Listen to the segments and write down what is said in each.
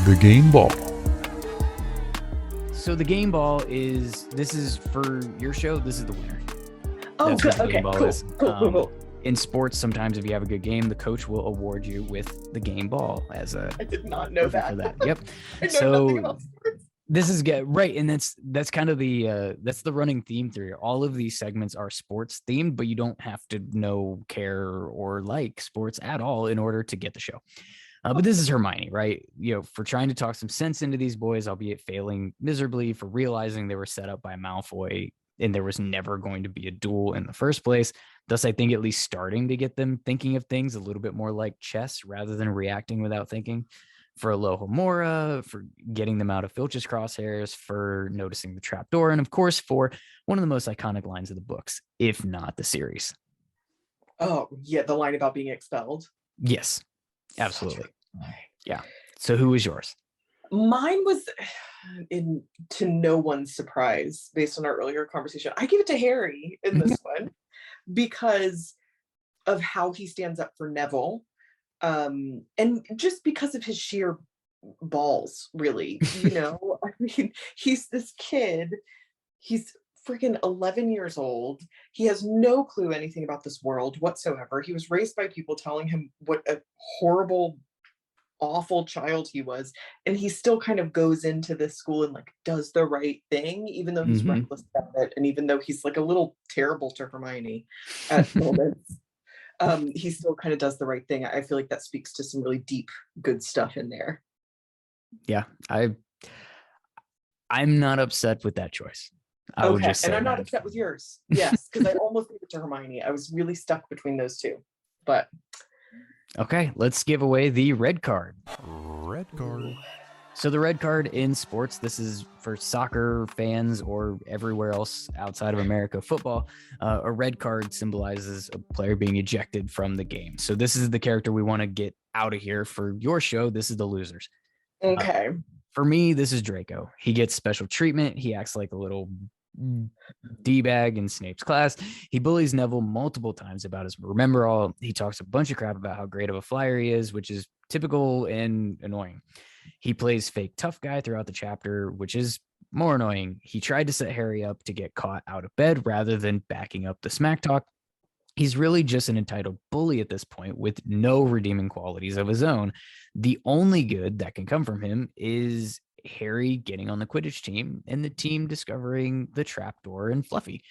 The game ball. So the game ball this is for your show. This is the winner. Oh, That's good. what the Okay, game ball cool. is. Cool. In sports, sometimes if you have a good game, the coach will award you with the game ball as a. I did not know that. For that. Yep. I know nothing about sports. This is right, and that's kind of the that's the running theme through here. All of these segments are sports themed, but you don't have to know, care, or like sports at all in order to get the show. But this is Hermione, right? For trying to talk some sense into these boys, albeit failing miserably, for realizing they were set up by Malfoy and there was never going to be a duel in the first place. Thus, I think at least starting to get them thinking of things a little bit more like chess rather than reacting without thinking. For Alohomora, for getting them out of Filch's crosshairs, for noticing the trapdoor, and of course, for one of the most iconic lines of the books, if not the series. Oh, yeah, the line about being expelled. Yes, absolutely. Yeah. So who was yours? Mine was, to no one's surprise, based on our earlier conversation, I give it to Harry in this one because of how he stands up for Neville. And just because of his sheer balls, really, I mean, he's this kid, he's freaking 11 years old. He has no clue anything about this world whatsoever. He was raised by people telling him what a horrible, awful child he was. And he still kind of goes into this school and does the right thing, even though he's reckless about it. And even though he's a little terrible to Hermione at moments. He still kind of does the right thing. I feel like that speaks to some really deep, good stuff in there. Yeah, I'm not upset with that choice. I will just say and I'm not upset with yours. Yes, because I almost gave it to Hermione. I was really stuck between those two. But okay, let's give away the red card. Red card. So the red card in sports, this is for soccer fans or everywhere else outside of America, football. A red card symbolizes a player being ejected from the game. So this is the character we want to get out of here. For your show, this is the losers. Okay. For me, this is Draco. He gets special treatment. He acts like a little D-bag in Snape's class. He bullies Neville multiple times about his remember all. He talks a bunch of crap about how great of a flyer he is, which is typical and annoying. He plays fake tough guy throughout the chapter, which is more annoying. He tried to set Harry up to get caught out of bed rather than backing up the smack talk. He's really just an entitled bully at this point with no redeeming qualities of his own. The only good that can come from him is Harry getting on the Quidditch team and the team discovering the trapdoor and Fluffy.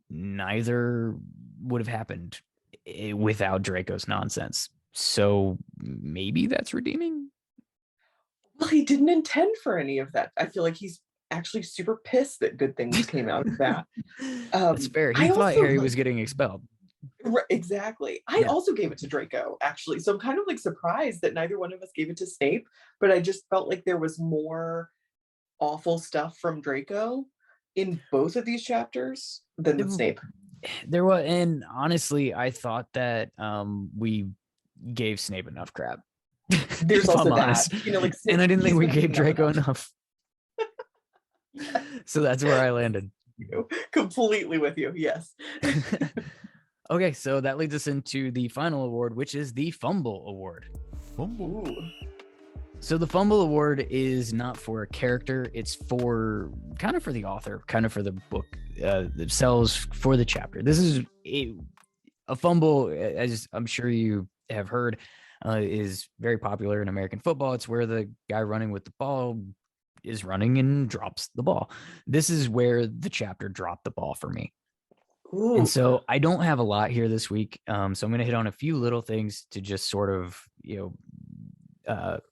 Neither would have happened without Draco's nonsense. So maybe that's redeeming. Well, he didn't intend for any of that. I feel like he's actually super pissed that good things came out of that. That's fair. He thought Harry was getting expelled. Exactly. I also gave it to Draco, actually. So I'm kind of surprised that neither one of us gave it to Snape, but I just felt like there was more awful stuff from Draco in both of these chapters than with Snape. There was, and honestly, I thought that we gave Snape enough crap. There's also that, and I didn't think we gave Draco enough. So that's where I landed. Completely with you. Yes. Okay, so that leads us into the final award, which is the Fumble Award. Fumble. Ooh. So the Fumble Award is not for a character. It's for kind of for the author, kind of for the book themselves, for the chapter. This is a fumble, as I'm sure you have heard, is very popular in American football. It's where the guy running with the ball is running and drops the ball. This is where the chapter dropped the ball for me. Ooh. And so I don't have a lot here this week. So I'm going to hit on a few little things to just sort of,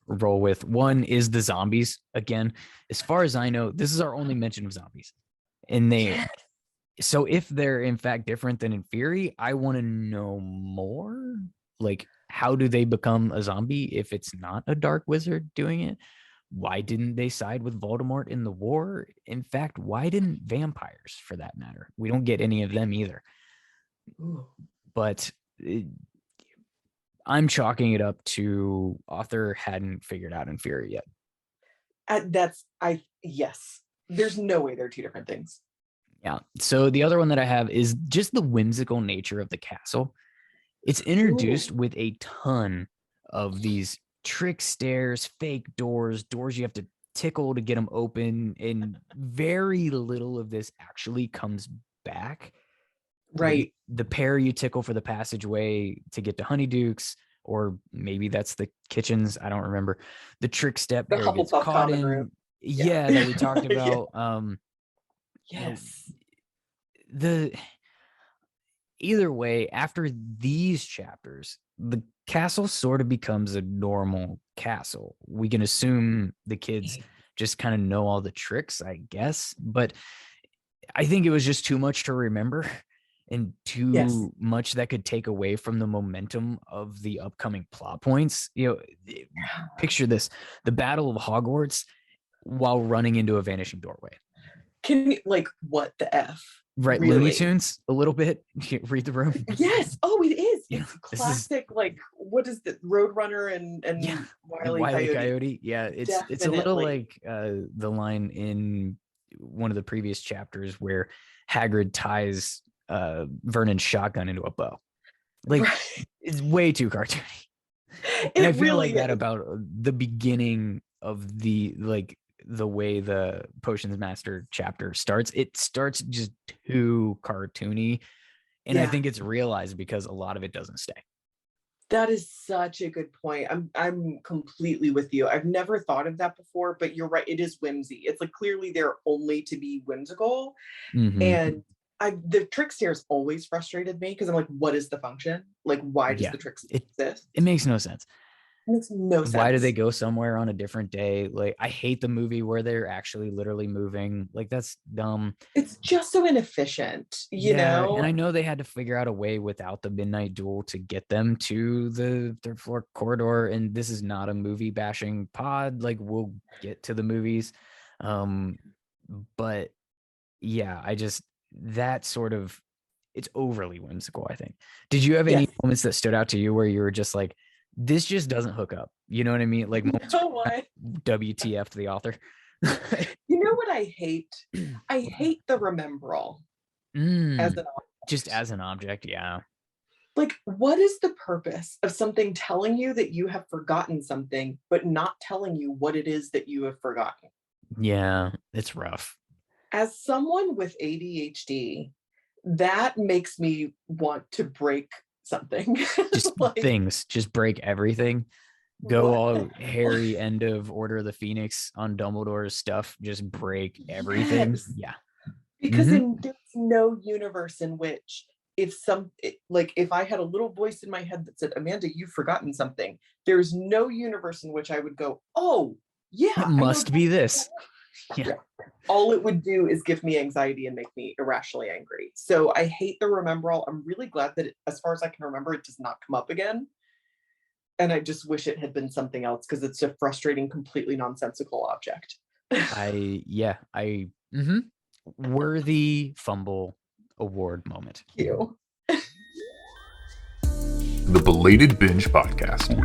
roll with. One is the zombies. Again, as far as I know, this is our only mention of zombies. And so if they're in fact different than in Fury, I want to know more. How do they become a zombie if it's not a dark wizard doing it? Why didn't they side with Voldemort in the war? In fact, why didn't vampires, for that matter? We don't get any of them either. Ooh. But I'm chalking it up to author hadn't figured out in Fury yet. Yes. There's no way they're two different things. Yeah. So the other one that I have is just the whimsical nature of the castle. It's introduced with a ton of these trick stairs, fake doors you have to tickle to get them open, and very little of this actually comes back. Right. The pair you tickle for the passageway to get to Honeydukes, or maybe that's the kitchens, I don't remember. The trick step The Harry gets Hufflepuff caught common in. room. Yeah, that we talked Yeah. about. Yes. Either way, after these chapters, the castle sort of becomes a normal castle. We can assume the kids just kind of know all the tricks, I guess, but I think it was just too much to remember and too much that could take away from the momentum of the upcoming plot points. Picture this: the Battle of Hogwarts while running into a vanishing doorway. Can you, like, what the F? Right, really? Looney Tunes a little bit. Read the room. Yes. Oh, it is. Yeah, It's classic. Like, what is the Roadrunner and Wile E. Coyote. Yeah, it's a little like the line in one of the previous chapters where Hagrid ties Vernon's shotgun into a bow. Like, it's way too cartoony. And I feel really like that is. about the beginning of the way the Potions Master chapter starts. It starts just too cartoony, and I think it's realized because a lot of it doesn't stay. That is such a good point. I'm completely with you. I've never thought of that before, but you're right. It is whimsy. It's like clearly they're only to be whimsical. Mm-hmm. And the trick stairs always frustrated me because I'm like, what is the function? Like, why does the trick exist? It makes no sense. It makes no sense. Why do they go somewhere on a different day? Like, I hate the movie where they're actually literally moving. Like, that's dumb. It's just so inefficient, you know? And I know they had to figure out a way without the midnight duel to get them to the third floor corridor. And this is not a movie bashing pod. Like, we'll get to the movies. But yeah, that sort of, it's overly whimsical, I think. Did you have any moments that stood out to you where you were just like, this just doesn't hook up? You know what I mean? Like, WTF to the author. You know what I hate? I hate the remembrall as an object. Just as an object, yeah. Like, what is the purpose of something telling you that you have forgotten something, but not telling you what it is that you have forgotten? Yeah, it's rough. As someone with ADHD, that makes me want to break something. Just just break everything. Go all Harry end of Order of the Phoenix on Dumbledore's stuff. Just break everything. Yeah. Because there's no universe in which if I had a little voice in my head that said, Amanda, you've forgotten something, there's no universe in which I would go, oh, yeah. It must be this. Yeah. All it would do is give me anxiety and make me irrationally angry. So I hate the remembrall. I'm really glad that as far as I can remember, it does not come up again. And I just wish it had been something else because it's a frustrating, completely nonsensical object. Worthy fumble award moment. Thank you. The Belated Binge Podcast.